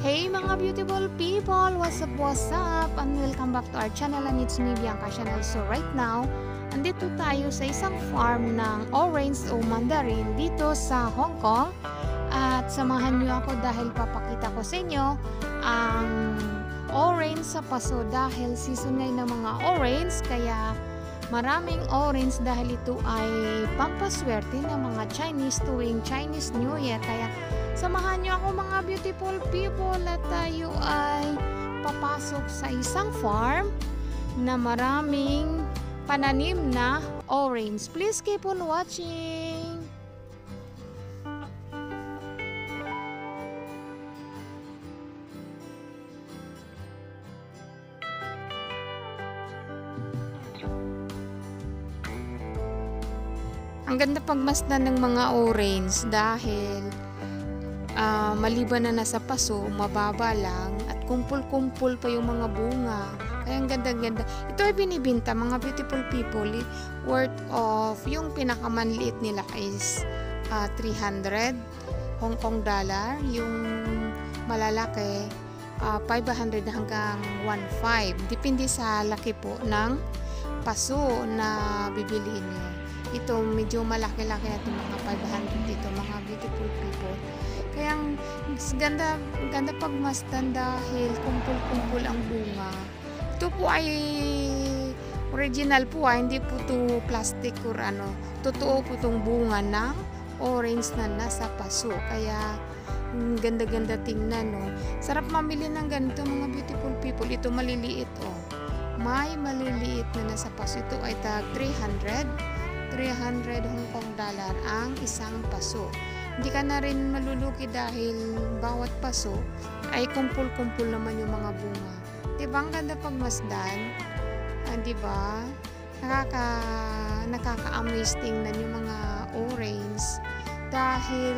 Hey mga beautiful people! What's up? And welcome back to our channel, and it's me, Bianca Chanel. So right now, andito tayo sa isang farm ng orange o mandarin dito sa Hong Kong. At samahan niyo ako dahil papakita ko sa inyo ang orange sa paso dahil season ngayon ng mga orange, kaya maraming orange dahil ito ay pampaswerte ng mga Chinese tuwing Chinese New Year. Kaya samahan niyo ako mga beautiful people at tayo ay papasok sa isang farm na maraming pananim na orange. Please keep on watching! Ang ganda pagmasdan ng mga orange dahil maliban na nasa paso, mababa lang at kumpul-kumpul pa yung mga bunga. Kaya ang ganda-ganda. Ito ay binibinta mga beautiful people, worth of yung pinakamanliit nila is 300 Hong Kong dollar. Yung malalaki 500 hanggang 1.5. Depende sa laki po ng paso na bibili niyo. Ito medyo malaki-laki at mga 500 dito mga beautiful people. Kaya ang ganda pagmasdan dahil kumpul-kumpul ang bunga. Ito po ay original po hindi po ito plastic or ano. Totoo po itong bunga ng orange na nasa paso. Kaya ganda-ganda tingnan, no. Sarap mamili ng ganito mga beautiful people. Ito maliliit, oh. May maliliit na nasa paso. Ito ay tag 300 Hong Kong dollar ang isang paso. Hindi ka na rin malulugi dahil bawat paso ay kumpul-kumpul naman yung mga bunga. Diba ang ganda pagmasdan? Diba? Nakaka-amaze tingnan yung mga orange dahil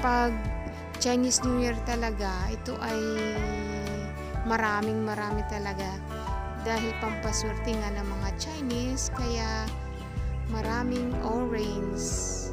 pag Chinese New Year talaga, ito ay marami talaga dahil pampaswerte nga ng mga Chinese, kaya maraming orange.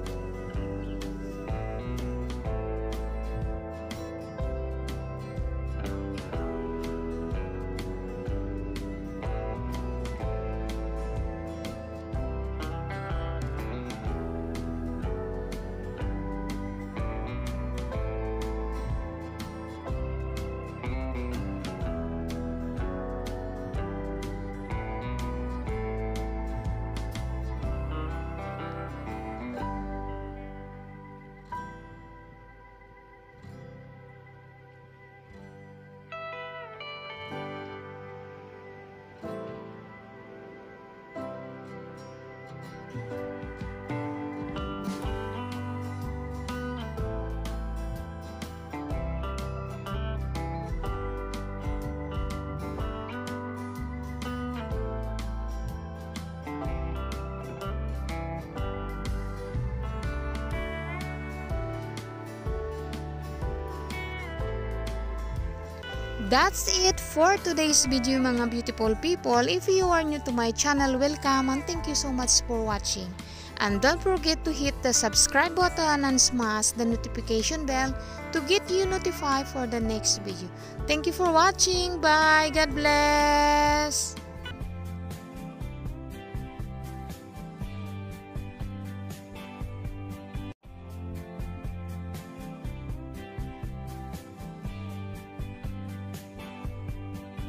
That's it for today's video mga beautiful people. If you are new to my channel, welcome and thank you so much for watching. And don't forget to hit the subscribe button and smash the notification bell to get you notified for the next video. Thank you for watching. Bye. God bless.